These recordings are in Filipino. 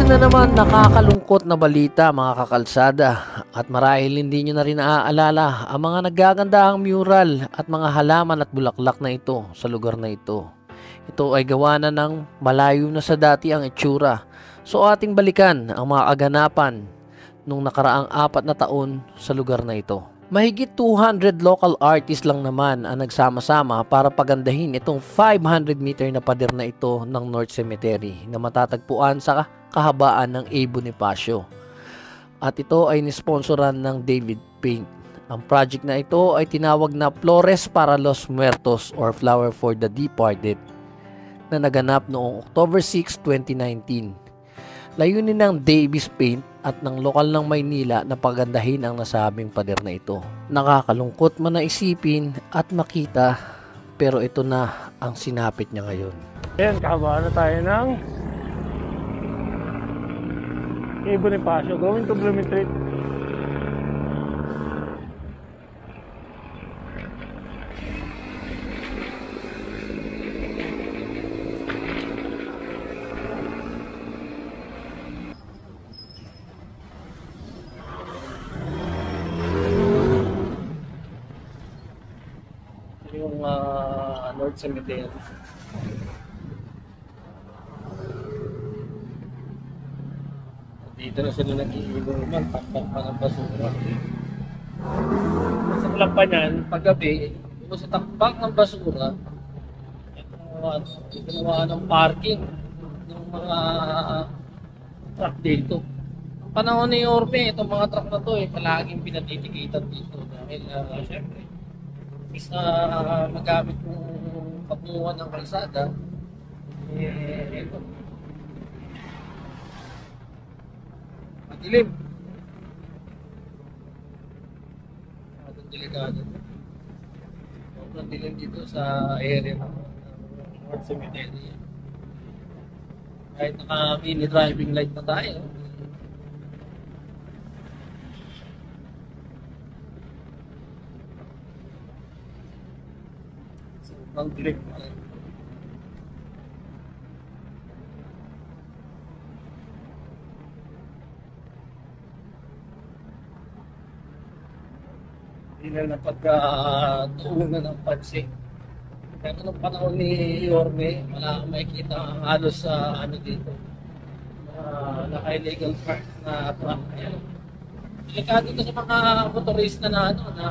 Na naman nakakalungkot na balita mga kakalsada, at marahil hindi nyo na rin naaalala ang mga naggagandahang mural at mga halaman at bulaklak na ito sa lugar na ito. Ito ay gawa na ng malayo na sa dati ang itsura. So ating balikan ang mga kaganapan nung nakaraang 4 na taon sa lugar na ito. Mahigit 200 local artists lang naman ang nagsama-sama para pagandahin itong 500 meter na pader na ito ng North Cemetery na matatagpuan sa kahabaan ng A. Bonifacio. At ito ay nisponsoran ng David Paint. Ang project na ito ay tinawag na Flores para los Muertos or Flower for the Departed na naganap noong October 6, 2019. Layunin ng Davis Paint at ng lokal ng Maynila na pagandahin ang nasabing pader na ito. Nakakalungkot man na isipin at makita, pero ito na ang sinapit niya ngayon. Ayan, kahabaan na tayo ng A. Bonifacio going to Blooming Street. Yung North Cemetery. Dito na sila nag-iinuman, takpak pa ng basura. Sa kulang pa niyan, paggabi, dito sa takpak ng basura, ito ginawa ng parking ng mga truck dito. Ang panahon ni Orbe, itong mga truck na to palaging pinatitikitan dito dahil syempre isa magamit ng papunguhan ng kalsada, ito madilim, masyadong delikado, sobrang dilim dito sa area ng North Cemetery. Kahit naka mini driving light na tayo, sobrang dilim pa rin. Hindi na napagkatuunan ng pansin. Pero nung panahon ni Yorme, wala kang makikita halos sa dito. Naka-illegal park na truck. Ayan. Delikado ito sa mga motorista na na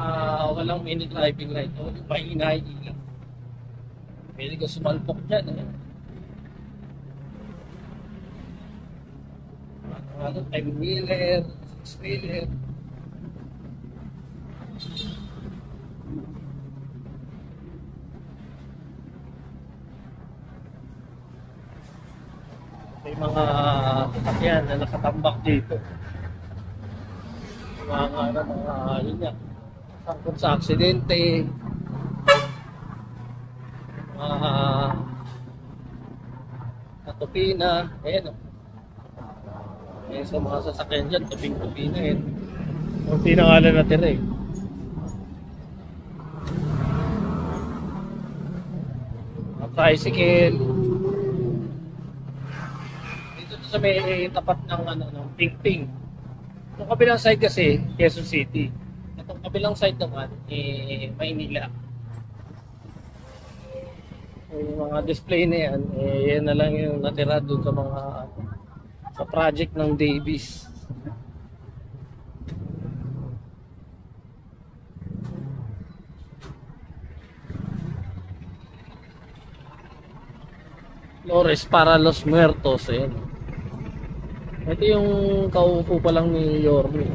walang mini driving light o yung mahina-hina. Pwede ko sumalpok dyan. Time-wheeler, 6-wheeler. May mga sasakyan na nakatambak dito. Yun nga, sangkot sa aksidente, natupina, ayan o. Ayan sa mga sasakyan dyan, tuping-tupina yun. Kunti na nga lang natira eh. Mga tricycle. Dito sa may tapat ng ng Ping-Ping. Itong kabilang side kasi, Quezon City. Itong kabilang side naman, Maynila. Yung mga display na yan, yan na lang yung natira doon sa mga sa project ng Davis. Flores para Los Muertos. Ayan. Ito yung kaupo pa lang ni Yorme.